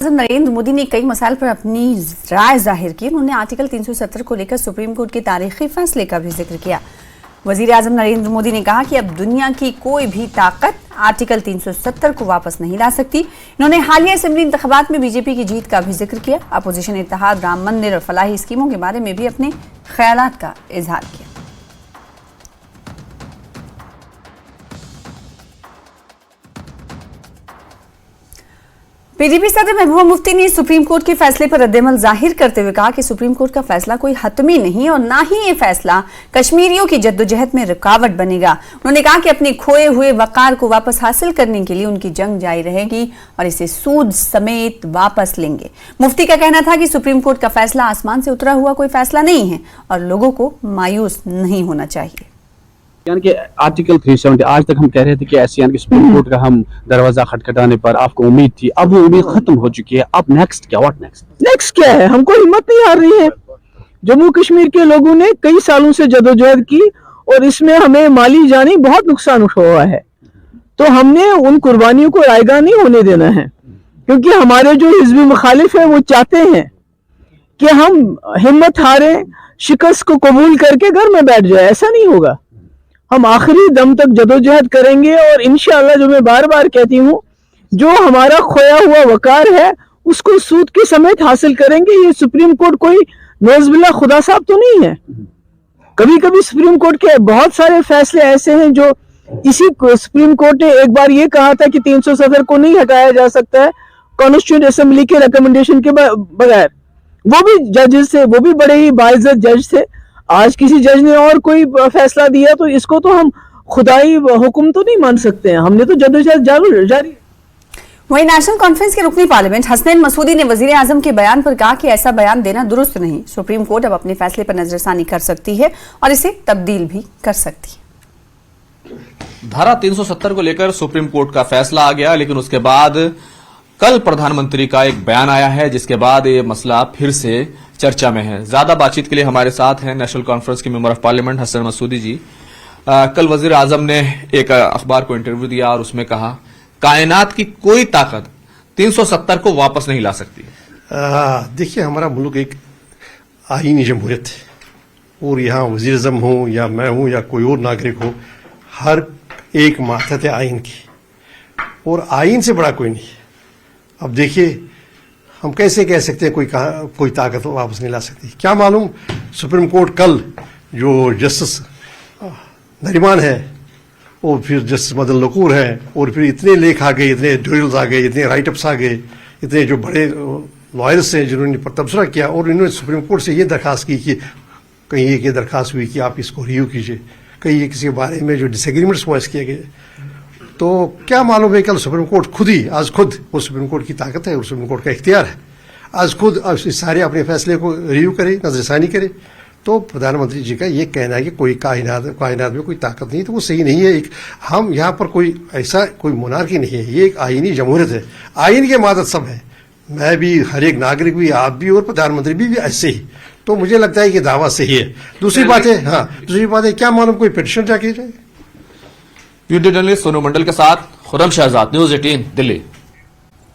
नरेंद्र मोदी ने कई मसाइल पर अपनी राय जाहिर की। उन्होंने आर्टिकल 370 को लेकर सुप्रीम कोर्ट के तारीखी फैसले का भी जिक्र किया। वजीर आजम नरेंद्र मोदी ने कहा कि अब दुनिया की कोई भी ताकत आर्टिकल 370 को वापस नहीं ला सकती। इन्होंने हालिया असेंबली इंतखाबात में बीजेपी की जीत का भी जिक्र किया। अपोजिशन इत्तेहाद राम मंदिर और फलाही स्कीमों के बारे में भी अपने ख्यालात का इजहार किया। पीडीपी सदर महबूबा मुफ्ती ने सुप्रीम कोर्ट के फैसले पर रद्देमल जाहिर करते हुए कहा कि सुप्रीम कोर्ट का फैसला कोई हतमी नहीं और ना ही ये फैसला कश्मीरियों की जद्दोजहद में रुकावट बनेगा। उन्होंने कहा कि अपने खोए हुए वकार को वापस हासिल करने के लिए उनकी जंग जारी रहेगी और इसे सूद समेत वापस लेंगे। मुफ्ती का कहना था कि सुप्रीम कोर्ट का फैसला आसमान से उतरा हुआ कोई फैसला नहीं है और लोगों को मायूस नहीं होना चाहिए। यानी कि आर्टिकल 370 आज तक हम कह रहे थे कि ऐसे यानी कि सुप्रीम कोर्ट का हम दरवाजा खटखटाने पर आपको उम्मीद थी, अब वो उम्मीद खत्म हो चुकी है। अब नेक्स्ट क्या, व्हाट नेक्स्ट क्या है? हमको हिम्मत नहीं हार रही है। जम्मू कश्मीर के लोगों ने कई सालों से जदोजहद की और इसमें हमें माली जानी बहुत नुकसान हुआ है, तो हमने उन कुर्बानियों को रायगा नहीं होने देना है, क्योंकि हमारे जो हिज़्ब मुखालिफ है वो चाहते हैं कि हम हिम्मत हारे, शिकस्त को कबूल करके घर में बैठ जाए। ऐसा नहीं होगा। हम आखिरी दम तक जदोजहद करेंगे और इंशाअल्लाह, जो मैं बार बार कहती हूँ, जो हमारा खोया हुआ वकार है उसको सूद के समेत हासिल करेंगे। ये सुप्रीम कोर्ट कोई नौज़बिल्लाह खुदा साहब तो नहीं है। कभी कभी सुप्रीम कोर्ट के बहुत सारे फैसले ऐसे हैं जो इसी सुप्रीम कोर्ट ने एक बार ये कहा था कि 370 को नहीं हटाया जा सकता है कॉन्स्टिट्यूएंट असेंबली के रिकमेंडेशन के बगैर। वो भी जजेस थे, वो भी बड़े ही बाइज्जत जज थे। आज किसी जज ने और कोई फैसला दिया तो इसको तो हम खुदाई हुक्म तो नहीं मान सकते हैं। हमने तो जदोजहद जारी। वहीं नेशनल कॉन्फ्रेंस के रुकनी पार्लियामेंट हसनैन मसूदी ने वजीर आजम के बयान पर कहा कि ऐसा बयान देना दुरुस्त नहीं। सुप्रीम कोर्ट अब अपने फैसले पर नजरसानी कर सकती है और इसे तब्दील भी कर सकती है। धारा 370 को लेकर सुप्रीम कोर्ट का फैसला आ गया, लेकिन उसके बाद कल प्रधानमंत्री का एक बयान आया है जिसके बाद ये मसला फिर से चर्चा में है। ज्यादा बातचीत के लिए हमारे साथ हैं नेशनल कॉन्फ्रेंस के member of parliament Hasnain Masoodi जी। कल वजीर आजम ने एक अखबार को इंटरव्यू दिया और उसमें कहा कायनात की कोई ताकत 370 को वापस नहीं ला सकती। देखिए, हमारा मुल्क एक आईनी जमहूरियत है और यहाँ वजीर आजम हो या मैं हूँ या कोई और नागरिक हो, हर एक मातहत है आइन की और आइन से बड़ा कोई नहीं है। अब देखिए, हम कैसे कह सकते हैं कोई ताकत वापस नहीं ला सकती? क्या मालूम सुप्रीम कोर्ट कल जो जस्टिस नरीमान है और फिर जस्टिस मदन लकूर है और फिर इतने लेख आ गए, इतने एडिटोरियल्स आ गए, इतने राइटअप्स आ गए, इतने जो बड़े लॉयर्स हैं जिन्होंने तबसरा किया और इन्होंने सुप्रीम कोर्ट से ये दरखास्त की कि कहीं एक ये दरखास्त हुई कि आप इसको रिव्यू कीजिए, कहीं किसी के बारे में जो डिसएग्रीमेंट्स वॉइस किए गए। तो क्या मालूम है कल सुप्रीम कोर्ट आज खुद वो सुप्रीम कोर्ट की ताकत है और सुप्रीम कोर्ट का इख्तियार है, आज खुद सारे अपने फैसले को रिव्यू करे, नजरसानी करे। तो प्रधानमंत्री जी का ये कहना है कि कोई कायनात में कोई ताकत नहीं, तो वो सही नहीं है। हम यहाँ पर कोई ऐसा कोई मोनार्की नहीं है, ये एक आईनी जमहूरियत है। आइन के मादत सब है, मैं भी, हर एक नागरिक भी, आप भी और प्रधानमंत्री भी ऐसे ही। तो मुझे लगता है कि दावा सही है। दूसरी बात है क्या मालूम कोई पिटीशन जाके जाए। वीडियो जर्नलिस्ट सोनू मंडल के साथ खुर्रम शहजाद, न्यूज़ 18 दिल्ली।